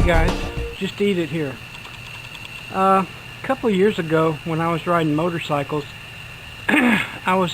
guys, just eat it here. A couple of years ago when I was riding motorcycles, I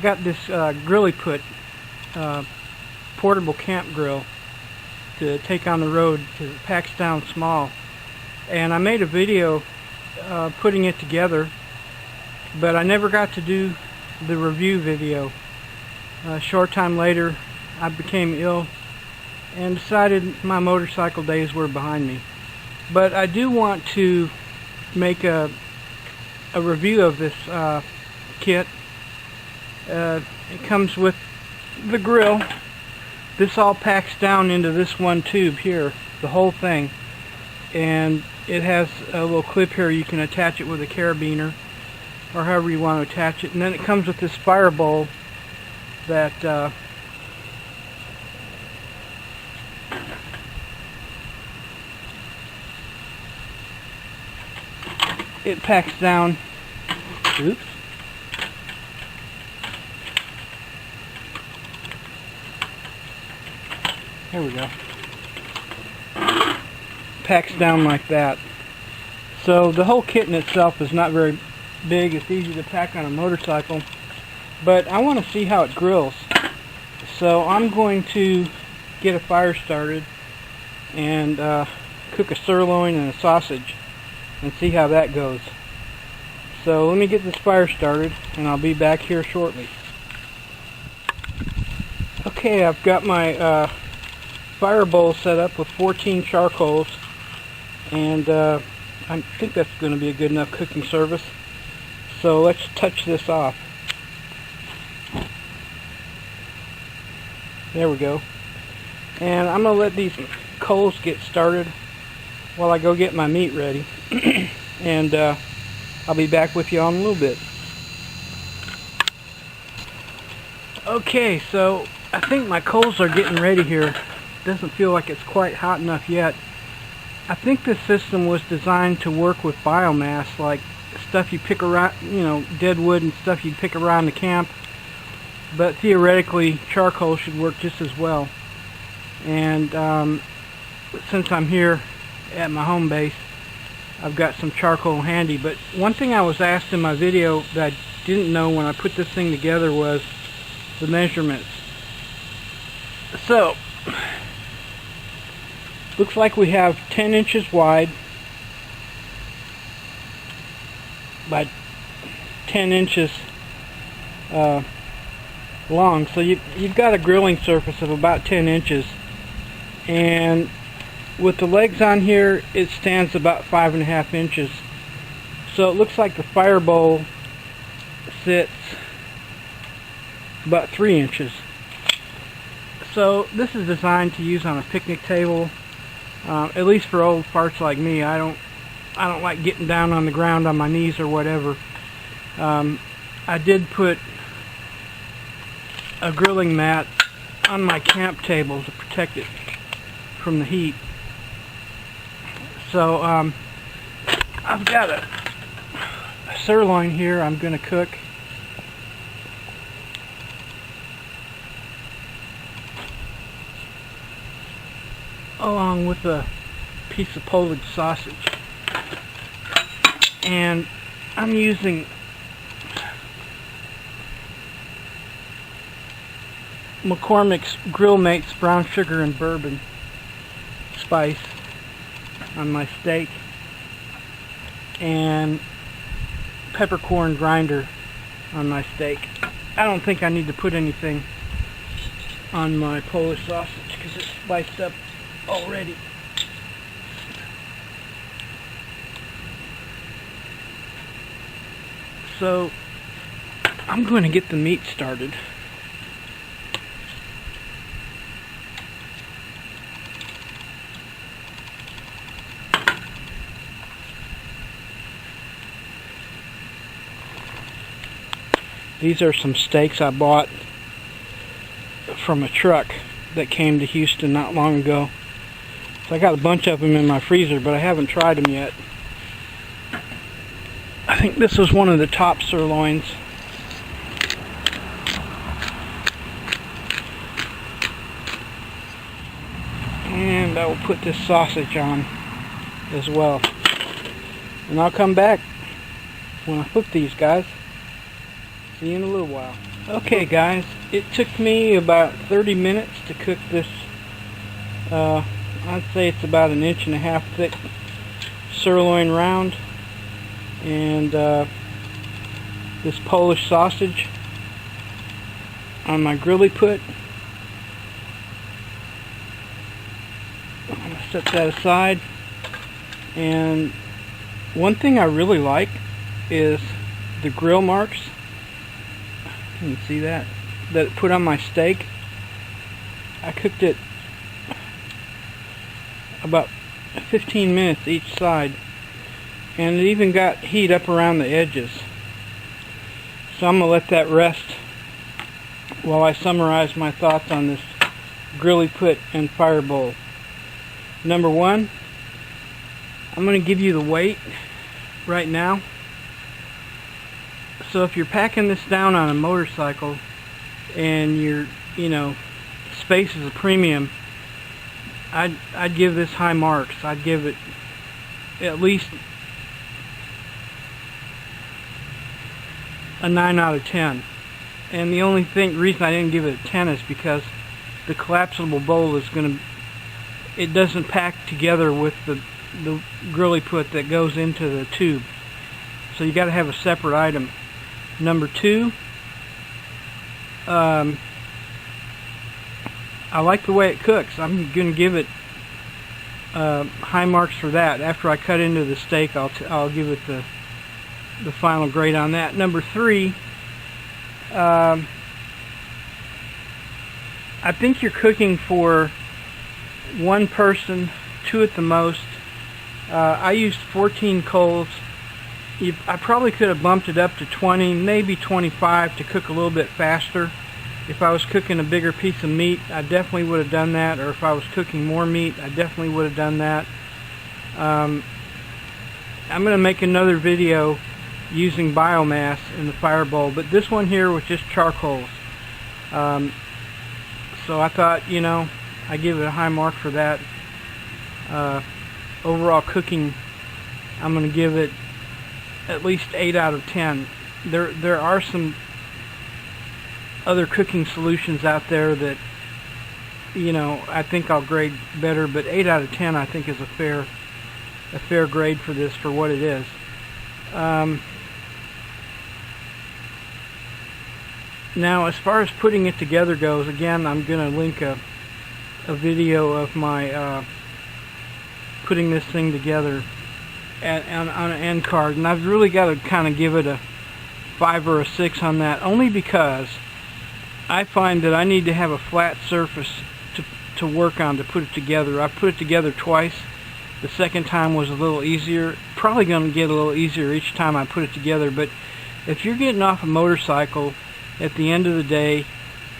got this GrilliPut portable camp grill to take on the road because it packs down small, and I made a video putting it together, but I never got to do the review video. A short time later I became ill and decided my motorcycle days were behind me. But I do want to make a review of this kit. It comes with the grill. This all packs down into this one tube here, the whole thing, and it has a little clip here. You can attach it with a carabiner or however you want to attach it, and then it comes with this fire bowl that it packs down. Oops. There we go. Packs down like that. So the whole kit in itself is not very big. It's easy to pack on a motorcycle, but I want to see how it grills. So I'm going to get a fire started and cook a sirloin and a sausage and see how that goes. So let me get this fire started and I'll be back here shortly. Okay, I've got my fire bowl set up with 14 charcoals, and I think that's going to be a good enough cooking service. So let's touch this off. There we go. And I'm going to let these coals get started while I go get my meat ready. And I'll be back with you all in a little bit. Okay, so I think my coals are getting ready here. Doesn't feel like it's quite hot enough yet. I think this system was designed to work with biomass, like stuff you pick around, you know, dead wood and stuff you pick around the camp. But theoretically, charcoal should work just as well. And since I'm here at my home base, I've got some charcoal handy. But one thing I was asked in my video that I didn't know when I put this thing together was the measurements. So looks like we have 10 inches wide by 10 inches long. So you've got a grilling surface of about 10 inches, and with the legs on here it stands about 5.5 inches. So it looks like the fire bowl sits about 3 inches. So this is designed to use on a picnic table, at least for old farts like me. I don't like getting down on the ground on my knees or whatever. I did put a grilling mat on my camp table to protect it from the heat. So I've got a sirloin here I'm going to cook. Along with a piece of Polish sausage. And I'm using McCormick's Grill Mates brown sugar and bourbon spice on my steak, and peppercorn grinder on my steak. I don't think I need to put anything on my Polish sausage because it's spiced up already. So I'm going to get the meat started. These are some steaks I bought from a truck that came to Houston not long ago. So I got a bunch of them in my freezer, but I haven't tried them yet. I think this was one of the top sirloins. And I will put this sausage on as well. And I'll come back when I cook these, guys. See you in a little while. Okay, guys, it took me about 30 minutes to cook this. I'd say it's about 1.5 inches thick sirloin round, and this Polish sausage on my GrilliPut. I'm going to set that aside. And one thing I really like is the grill marks. Can you see that? That it put on my steak. I cooked it about 15 minutes each side, and it even got heat up around the edges. So I'm going to let that rest while I summarize my thoughts on this GrilliPut and fire bowl. Number one, I'm going to give you the weight right now. So if you're packing this down on a motorcycle and your, space is a premium, I'd give this high marks. I'd give it at least a 9 out of 10. And the only reason I didn't give it a 10 is because the collapsible bowl is it doesn't pack together with the GrilliPut that goes into the tube. So you got to have a separate item. Number two, I like the way it cooks. I'm going to give it high marks for that. After I cut into the steak, I'll give it the final grade on that. Number three, I think you're cooking for one person, two at the most. I used 14 coals. I probably could have bumped it up to 20, maybe 25 to cook a little bit faster. If I was cooking a bigger piece of meat, I definitely would have done that. Or if I was cooking more meat, I definitely would have done that. I'm going to make another video using biomass in the fire bowl, but this one here was just charcoals. So I thought, I give it a high mark for that. Overall cooking, I'm going to give it at least 8 out of 10. There are some other cooking solutions out there that I think I'll grade better, but 8 out of 10 I think is a fair grade for this, for what it is. Now, as far as putting it together goes, again, I'm going to link a video of my putting this thing together on an end card, and I've really got to kind of give it a 5 or a 6 on that, only because I find that I need to have a flat surface to work on to put it together. I've put it together twice. The second time was a little easier. Probably going to get a little easier each time I put it together, but if you're getting off a motorcycle at the end of the day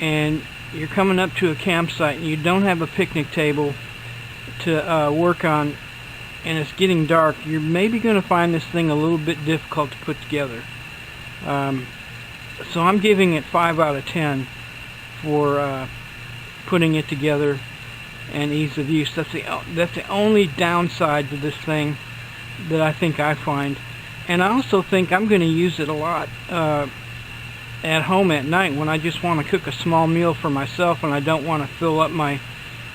and you're coming up to a campsite and you don't have a picnic table to work on, and it's getting dark, you're maybe going to find this thing a little bit difficult to put together. So I'm giving it 5 out of 10 for putting it together and ease of use. That's the only downside to this thing that I think I find. And I also think I'm going to use it a lot at home at night when I just want to cook a small meal for myself and I don't want to fill up my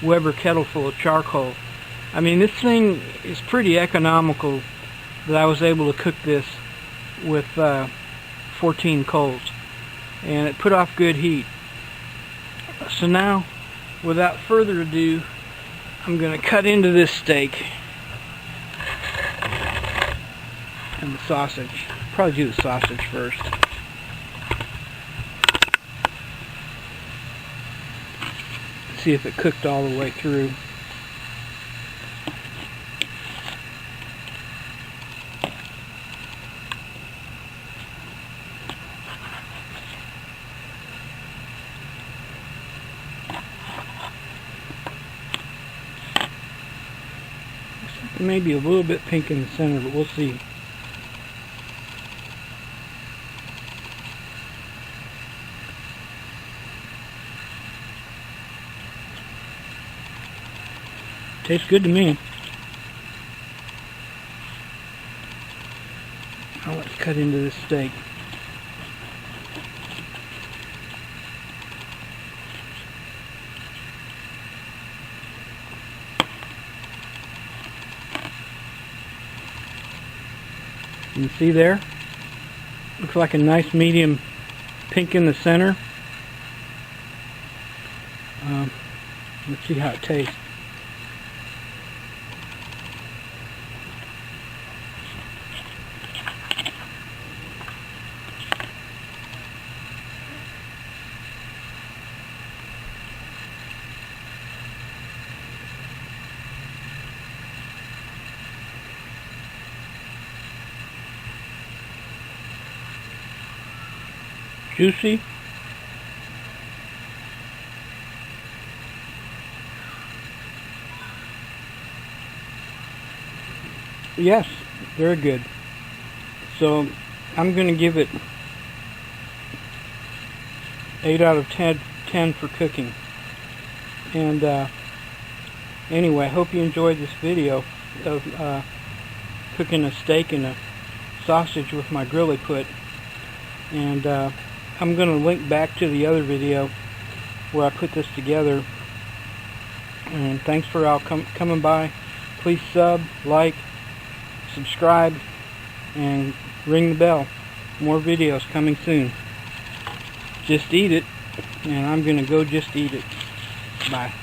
Weber kettle full of charcoal. I mean, this thing is pretty economical that I was able to cook this with 14 coals, and it put off good heat. So now, without further ado, I'm going to cut into this steak and the sausage. Probably do the sausage first. See if it cooked all the way through. Maybe a little bit pink in the center, but we'll see. Tastes good to me. Now let's cut into this steak. You can see there, looks like a nice medium pink in the center. Let's see how it tastes. Juicy. Yes, very good. So I'm going to give it 8 out of 10 for cooking. And anyway, I hope you enjoyed this video of cooking a steak and a sausage with my GrilliPut. And I'm going to link back to the other video where I put this together. And thanks for all coming by. Please sub, like, subscribe, and ring the bell. More videos coming soon. Just eat it, and I'm going to go just eat it. Bye.